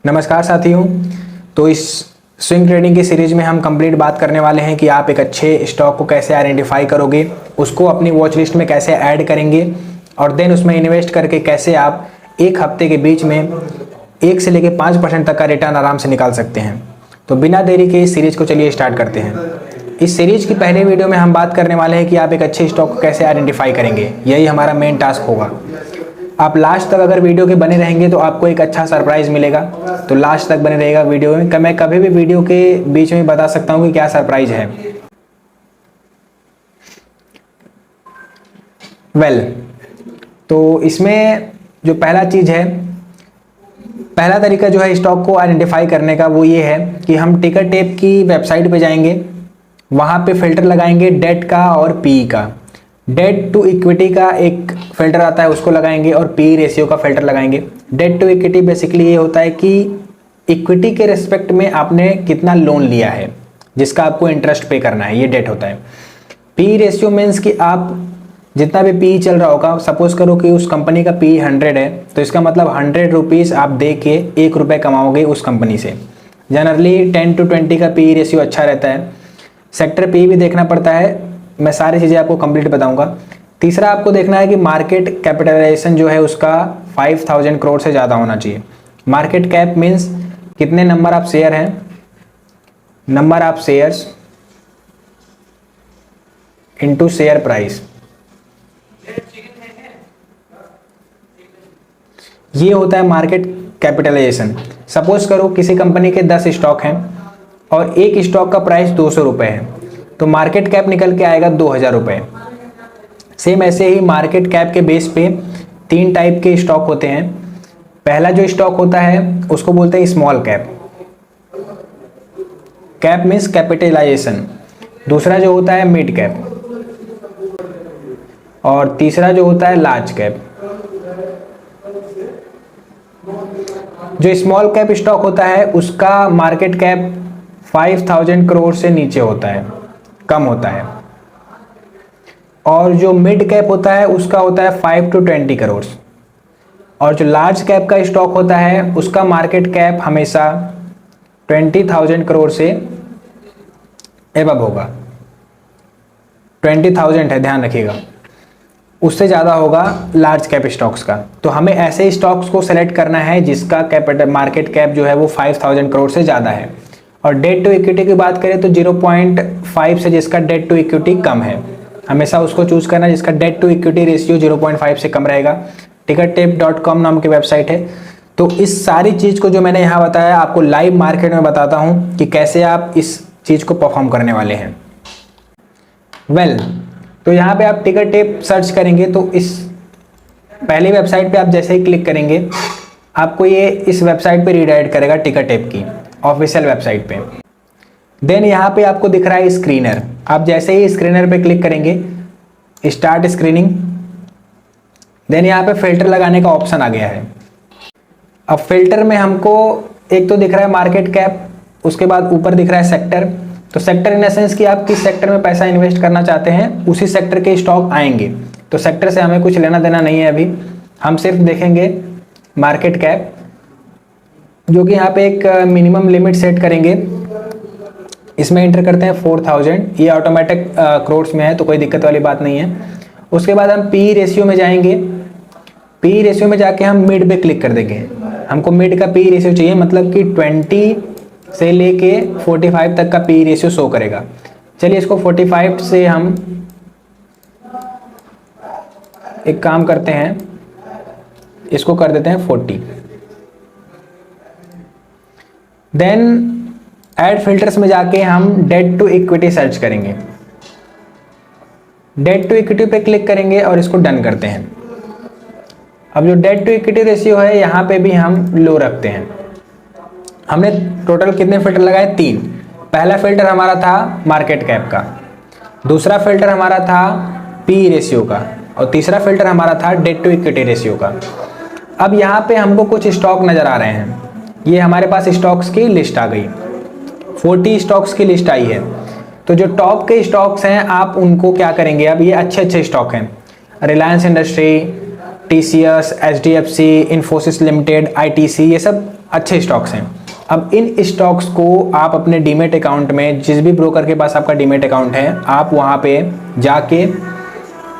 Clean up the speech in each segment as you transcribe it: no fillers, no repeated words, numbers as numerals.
नमस्कार साथियों। तो इस स्विंग ट्रेडिंग की सीरीज में हम कंप्लीट बात करने वाले हैं कि आप एक अच्छे स्टॉक को कैसे आइडेंटिफाई करोगे, उसको अपनी वॉच लिस्ट में कैसे ऐड करेंगे और देन उसमें इन्वेस्ट करके कैसे आप एक हफ्ते के बीच में 1 से लेकर 5% तक का रिटर्न आराम से निकाल सकते हैं। तो बिना देरी के इस सीरीज को चलिए स्टार्ट करते हैं। इस सीरीज की पहले वीडियो में हम बात करने वाले हैं कि आप एक अच्छे स्टॉक को कैसे आइडेंटिफाई करेंगे। यही हमारा मेन टास्क होगा। आप लास्ट तक अगर वीडियो के बने रहेंगे तो आपको एक अच्छा सरप्राइज मिलेगा। तो लास्ट तक बने रहेगा वीडियो में। मैं कभी भी वीडियो के बीच में बता सकता हूं कि क्या सरप्राइज है। तो इसमें जो पहला चीज है, पहला तरीका जो है स्टॉक को आइडेंटिफाई करने का, वो ये है कि हम टिकर टेप की वेबसाइट पे जाएंगे, वहां पे फिल्टर लगाएंगे डेट का और पी का। डेट टू इक्विटी का एक फिल्टर आता है, उसको लगाएंगे, और पी रेशियो का फिल्टर लगाएंगे। डेट टू इक्विटी बेसिकली ये होता है कि इक्विटी के रिस्पेक्ट में आपने कितना लोन लिया है जिसका आपको इंटरेस्ट पे करना है, ये डेट होता है। पी रेशियो मीन्स कि आप जितना भी पी चल रहा होगा, सपोज करो कि उस कंपनी का पी 100 है, तो इसका मतलब 100 रुपीज़ आप दे के 1 रुपये कमाओगे उस कंपनी से। जनरली 10 to 20 का पी रेशियो अच्छा रहता है। सेक्टर पी भी देखना पड़ता है। मैं सारी चीज़ें आपको कंप्लीट बताऊंगा। तीसरा आपको देखना है कि मार्केट कैपिटलाइजेशन जो है उसका 5000 करोड़ से ज़्यादा होना चाहिए। मार्केट कैप मीन्स कितने नंबर ऑफ शेयर हैं, number of shares into share price. ये होता है मार्केट कैपिटलाइजेशन। सपोज करो किसी कंपनी के 10 स्टॉक हैं और एक स्टॉक का प्राइस 200 रुपये है, तो मार्केट कैप निकल के आएगा 2000 रुपये। सेम ऐसे ही मार्केट कैप के बेस पे 3 टाइप के स्टॉक होते हैं। पहला जो स्टॉक होता है उसको बोलते हैं small cap. Cap means capitalization. दूसरा जो होता है मिड कैप, और तीसरा जो होता है लार्ज कैप। जो स्मॉल कैप स्टॉक होता है उसका मार्केट कैप 5000 करोड़ से नीचे होता है, कम होता है। और जो मिड कैप होता है उसका होता है 5 to 20 करोड़। और जो लार्ज कैप का स्टॉक होता है उसका मार्केट कैप हमेशा 20,000 करोड़ से एबव होगा। 20,000 है, ध्यान रखिएगा, उससे ज़्यादा होगा लार्ज कैप स्टॉक्स का। तो हमें ऐसे स्टॉक्स को सेलेक्ट करना है जिसका कैपिटल मार्केट कैप जो है वो 5000 करोड़ से ज़्यादा है। और डेट टू इक्विटी की बात करें तो 0.5 से जिसका डेट टू इक्विटी कम है, हमेशा उसको चूज करना जिसका डेट टू इक्विटी रेशियो 0.5 से कम रहेगा। tickertape.com नाम की वेबसाइट है। तो इस सारी चीज़ को जो मैंने यहाँ बताया आपको लाइव मार्केट में बताता हूँ कि कैसे आप इस चीज़ को परफॉर्म करने वाले हैं। तो यहाँ पे आप टिकर टेप सर्च करेंगे तो इस पहली वेबसाइट पे आप जैसे ही क्लिक करेंगे आपको ये इस वेबसाइट पे रीडायरेक्ट करेगा, टिकर टेप की ऑफिशियल वेबसाइट पे। देन यहाँ पे आपको दिख रहा है स्क्रीनर। आप जैसे ही स्क्रीनर पे क्लिक करेंगे, स्टार्ट स्क्रीनिंग, देन यहाँ पे फिल्टर लगाने का ऑप्शन आ गया है। अब फिल्टर में हमको एक तो दिख रहा है मार्केट कैप, उसके बाद ऊपर दिख रहा है सेक्टर। तो सेक्टर इन सेंस कि आप किस सेक्टर में पैसा इन्वेस्ट करना चाहते हैं उसी सेक्टर के स्टॉक आएंगे। तो सेक्टर से हमें कुछ लेना देना नहीं है अभी, हम सिर्फ देखेंगे मार्केट कैप, जो कि यहाँ पे एक मिनिमम लिमिट सेट करेंगे। इसमें एंटर करते हैं 4000, ये ऑटोमेटिक करोड्स में है तो कोई दिक्कत वाली बात नहीं है। उसके बाद हम पी रेशियो में जाएंगे। पी रेशियो में जाके हम मिड पे क्लिक कर देंगे। हमको मिड का पी रेशियो चाहिए, मतलब कि 20 से लेके 45 तक का पी रेशियो शो करेगा। चलिए इसको 45 से हम एक काम करते हैं, इसको कर देते हैं 40। देन ऐड फिल्टर्स में जाके हम डेट टू इक्विटी सर्च करेंगे। डेट टू इक्विटी पे क्लिक करेंगे और इसको डन करते हैं। अब जो डेट टू इक्विटी रेशियो है यहाँ पे भी हम लो रखते हैं। हमने टोटल कितने फिल्टर लगाए? 3। पहला फिल्टर हमारा था मार्केट कैप का, दूसरा फिल्टर हमारा था पी रेशियो का, और तीसरा फिल्टर हमारा था डेट टू इक्विटी रेशियो का। अब यहाँ पे हमको कुछ स्टॉक नजर आ रहे हैं। ये हमारे पास स्टॉक्स की लिस्ट आ गई, 40 स्टॉक्स की लिस्ट आई है। तो जो टॉप के स्टॉक्स हैं आप उनको क्या करेंगे, अब ये अच्छे अच्छे स्टॉक हैं, Reliance industry, TCS, HDFC, Infosys limited, ITC, ये सब अच्छे स्टॉक्स हैं। अब इन स्टॉक्स को आप अपने डीमेट अकाउंट में, जिस भी ब्रोकर के पास आपका डीमेट अकाउंट है, आप वहाँ पे जाके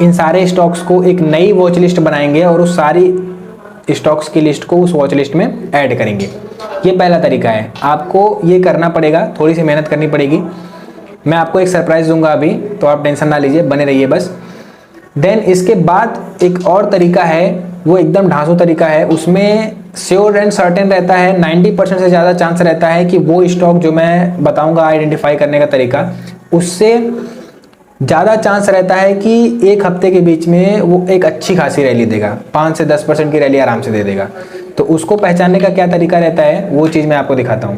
इन सारे स्टॉक्स को एक नई वॉच लिस्ट बनाएंगे और उस सारी स्टॉक्स की लिस्ट को उस वॉच लिस्ट में ऐड करेंगे। ये पहला तरीका है। आपको ये करना पड़ेगा, थोड़ी सी मेहनत करनी पड़ेगी। मैं आपको एक सरप्राइज़ दूंगा अभी, तो आप टेंशन ना लीजिए, बने रहिए बस। देन इसके बाद एक और तरीका है, वो एकदम ढांसू तरीका है। उसमें श्योर एंड सर्टेन रहता है, 90% से ज़्यादा चांस रहता है कि वो स्टॉक जो मैं बताऊंगा आइडेंटिफाई करने का तरीका, उससे ज़्यादा चांस रहता है कि एक हफ्ते के बीच में वो एक अच्छी खासी रैली देगा, 5 से 10% की रैली आराम से दे देगा। तो उसको पहचानने का क्या तरीका रहता है, वो चीज़ मैं आपको दिखाता हूँ।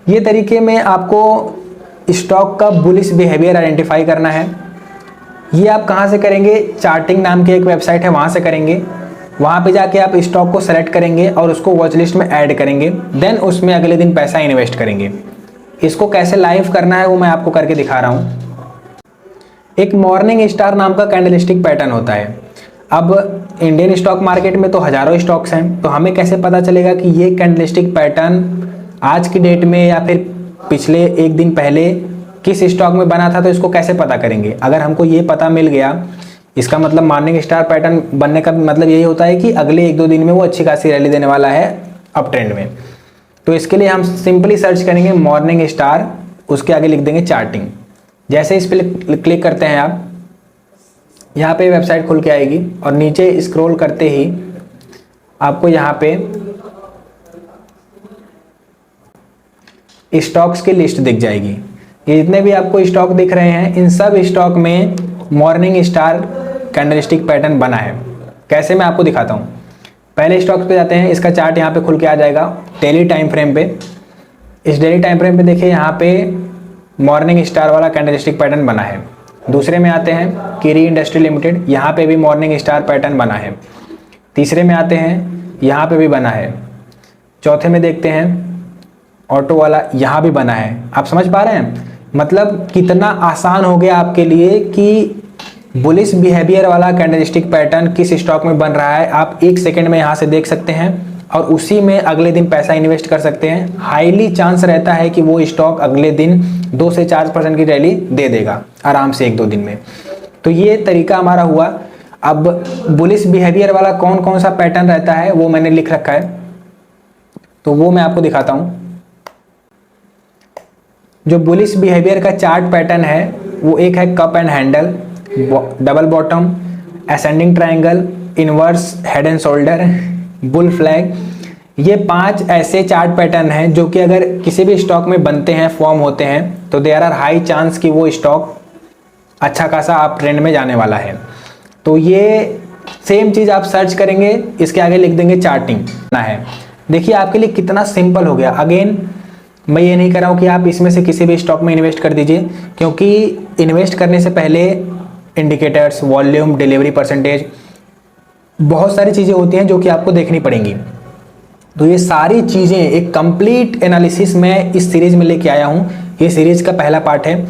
ये तरीके में आपको स्टॉक का बुलिश बिहेवियर आइडेंटिफाई करना है। ये आप कहाँ से करेंगे? चार्टिंग नाम की एक वेबसाइट है, वहाँ से करेंगे। वहाँ पे जाके आप स्टॉक को सेलेक्ट करेंगे और उसको वॉच लिस्ट में ऐड करेंगे। देन उसमें अगले दिन पैसा इन्वेस्ट करेंगे। इसको कैसे लाइव करना है वो मैं आपको करके दिखा रहा हूँ। एक मॉर्निंग स्टार नाम का कैंडलस्टिक पैटर्न होता है। अब इंडियन स्टॉक मार्केट में तो हज़ारों स्टॉक्स हैं, तो हमें कैसे पता चलेगा कि ये कैंडलस्टिक पैटर्न आज की डेट में या फिर पिछले एक दिन पहले किस स्टॉक में बना था? तो इसको कैसे पता करेंगे? अगर हमको ये पता मिल गया, इसका मतलब मॉर्निंग स्टार पैटर्न बनने का मतलब यही होता है कि अगले 1-2 दिन में वो अच्छी खासी रैली देने वाला है अप ट्रेंड में। तो इसके लिए हम सिंपली सर्च करेंगे मॉर्निंग स्टार, उसके आगे लिख देंगे चार्टिंग। जैसे इस पर क्लिक करते हैं आप, यहाँ पे वेबसाइट खुल के आएगी और नीचे स्क्रॉल करते ही आपको यहाँ पे स्टॉक्स की लिस्ट दिख जाएगी। ये जितने भी आपको स्टॉक दिख रहे हैं, इन सब स्टॉक में मॉर्निंग स्टार कैंडलस्टिक पैटर्न बना है। कैसे, मैं आपको दिखाता हूँ। पहले स्टॉक्स पे जाते हैं, इसका चार्ट यहाँ पे खुल के आ जाएगा डेली टाइम फ्रेम पे। इस डेली टाइम फ्रेम पे देखिए यहाँ पे मॉर्निंग स्टार वाला कैंडलस्टिक पैटर्न बना है। दूसरे में आते हैं किरी इंडस्ट्री लिमिटेड, यहाँ पे भी मॉर्निंग स्टार पैटर्न बना है। तीसरे में आते हैं, यहाँ पे भी बना है। चौथे में देखते हैं ऑटो वाला, यहाँ भी बना है। आप समझ पा रहे हैं मतलब कितना आसान हो गया आपके लिए कि बुलिश बिहेवियर वाला कैंडलस्टिक पैटर्न किस स्टॉक में बन रहा है, आप 1 सेकंड में यहाँ से देख सकते हैं और उसी में अगले दिन पैसा इन्वेस्ट कर सकते हैं। हाईली चांस रहता है कि वो स्टॉक अगले दिन 2 से 4% की रैली दे देगा आराम से 1-2 दिन में। तो ये तरीका हमारा हुआ। अब बुलिश बिहेवियर वाला कौन कौन सा पैटर्न रहता है वो मैंने लिख रखा है, तो वो मैं आपको दिखाता हूँ। जो बुलिश बिहेवियर का चार्ट पैटर्न है वो एक है cup and handle, double bottom, ascending triangle, inverse head and shoulder, bull flag. ये 5 ऐसे चार्ट पैटर्न हैं जो कि अगर किसी भी स्टॉक में बनते हैं, फॉर्म होते हैं, तो देयर आर हाई चांस कि वो स्टॉक अच्छा खासा अप ट्रेंड में जाने वाला है। तो ये सेम चीज़ आप सर्च करेंगे, इसके आगे लिख देंगे चार्टिंग ना है। देखिए आपके लिए कितना सिंपल हो गया। अगेन मैं ये नहीं कर रहा हूँ कि आप इसमें से किसी भी स्टॉक में इन्वेस्ट कर दीजिए, क्योंकि इन्वेस्ट करने से पहले इंडिकेटर्स, वॉल्यूम, डिलीवरी परसेंटेज, बहुत सारी चीज़ें होती हैं जो कि आपको देखनी पड़ेंगी। तो ये सारी चीज़ें एक कंप्लीट एनालिसिस में इस सीरीज़ में लेके आया हूँ। ये सीरीज़ का पहला पार्ट है।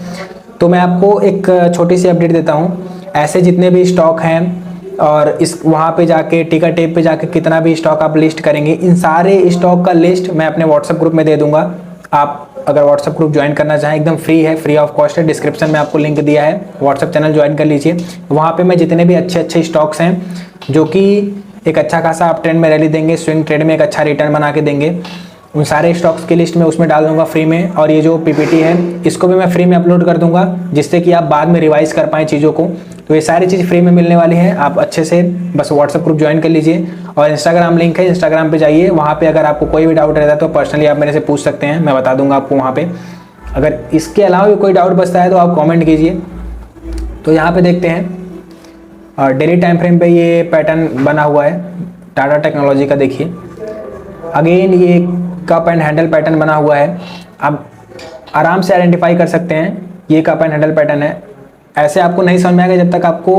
तो मैं आपको एक छोटी सी अपडेट देता हूँ। ऐसे जितने भी स्टॉक हैं और इस वहाँ पे जाके टिकर टेप पे जाके कितना भी स्टॉक आप लिस्ट करेंगे, इन सारे स्टॉक का लिस्ट मैं अपने व्हाट्सएप ग्रुप में दे दूंगा। आप अगर व्हाट्सएप ग्रुप ज्वाइन करना चाहें, एकदम फ्री है, फ्री ऑफ कॉस्ट है। डिस्क्रिप्शन में आपको लिंक दिया है, व्हाट्सएप चैनल ज्वाइन कर लीजिए। वहाँ पे मैं जितने भी अच्छे स्टॉक्स हैं जो कि एक अच्छा खासा आप ट्रेंड में रैली देंगे, स्विंग ट्रेड में एक अच्छा रिटर्न बना के देंगे, उन सारे स्टॉक्स की लिस्ट में उसमें डाल दूंगा फ्री में। और ये जो पीपीटी है इसको भी मैं फ्री में अपलोड कर दूंगा, जिससे कि आप बाद में रिवाइज कर पाएँ चीज़ों को। तो ये सारी चीज़ फ्री में मिलने वाली है। आप अच्छे से बस व्हाट्सएप ग्रुप ज्वाइन कर लीजिए। और इंस्टाग्राम लिंक है, इंस्टाग्राम पे जाइए, वहाँ पे अगर आपको कोई भी डाउट रहता है तो पर्सनली आप मेरे से पूछ सकते हैं, मैं बता दूंगा आपको वहाँ पे। अगर इसके अलावा भी कोई डाउट बचता है तो आप कमेंट कीजिए। तो यहाँ पे देखते हैं और डेली टाइम फ्रेम पे ये पैटर्न बना हुआ है टाटा टेक्नोलॉजी का। देखिए अगेन ये कप एंड हैंडल पैटर्न बना हुआ है। आप आराम से आइडेंटिफाई कर सकते हैं ये कप एंड हैंडल पैटर्न है। ऐसे आपको नहीं समझ में आएगा जब तक आपको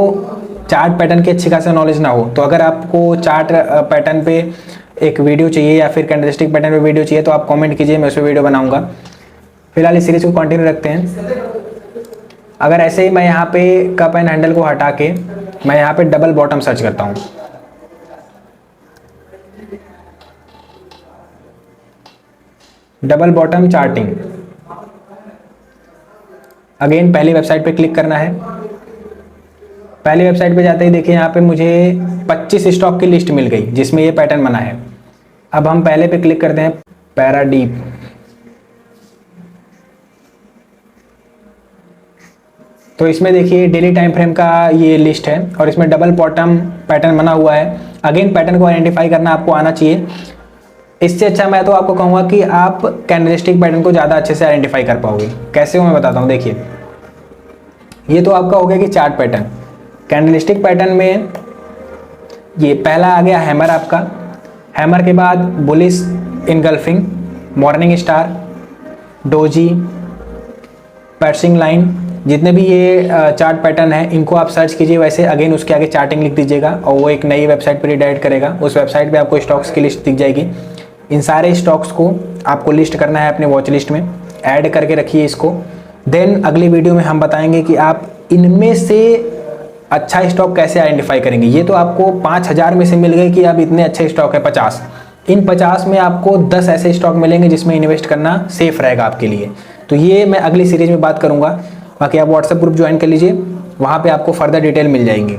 चार्ट पैटर्न की अच्छी खासी नॉलेज ना हो। तो अगर आपको चार्ट पैटर्न पे एक वीडियो चाहिए या फिर कैंडलस्टिक पैटर्न पे वीडियो चाहिए तो आप कमेंट कीजिए, मैं उस पर वीडियो बनाऊंगा। फिलहाल इस सीरीज को कंटिन्यू रखते हैं। अगर ऐसे ही मैं यहाँ पे कप एंड हैंडल को हटा के मैं यहाँ पे डबल बॉटम सर्च करता हूँ, डबल बॉटम चार्टिंग, अगेन पहली वेबसाइट पे क्लिक करना है। पहली वेबसाइट पे जाते ही देखिए यहाँ पे मुझे 25 स्टॉक की लिस्ट मिल गई जिसमें ये पैटर्न बना है। अब हम पहले पे क्लिक करते हैं, पैराडीप। तो इसमें देखिए डेली टाइम फ्रेम का ये लिस्ट है और इसमें डबल बॉटम पैटर्न बना हुआ है। अगेन पैटर्न को आइडेंटिफाई करना आपको आना चाहिए। इससे अच्छा मैं तो आपको कहूँगा कि आप कैंडलस्टिक पैटर्न को ज़्यादा अच्छे से आइडेंटिफाई कर पाओगे। कैसे हो मैं बताता हूँ। देखिए ये तो आपका हो गया कि चार्ट पैटर्न। कैंडलस्टिक पैटर्न में ये पहला आ गया हैमर आपका, हैमर के बाद bullish engulfing, morning star, doji, pursuing line, जितने भी ये चार्ट पैटर्न है इनको आप सर्च कीजिए। वैसे अगेन उसके आगे चार्टिंग लिख दीजिएगा और वो एक नई वेबसाइट पर रिडायरेक्ट करेगा। उस वेबसाइट पे आपको स्टॉक्स की लिस्ट दिख जाएगी। इन सारे स्टॉक्स को आपको लिस्ट करना है अपने वॉच लिस्ट में, ऐड करके रखिए इसको। देन अगली वीडियो में हम बताएंगे कि आप इनमें से अच्छा स्टॉक कैसे आइडेंटिफाई करेंगे। ये तो आपको 5000 में से मिल गए कि अब इतने अच्छे स्टॉक है 50, इन 50 में आपको 10 ऐसे स्टॉक मिलेंगे जिसमें इन्वेस्ट करना सेफ रहेगा आपके लिए। तो ये मैं अगली सीरीज में बात करूंगा। बाकी आप व्हाट्सएप ग्रुप ज्वाइन कर लीजिए, वहाँ पे आपको फर्दर डिटेल मिल जाएंगे।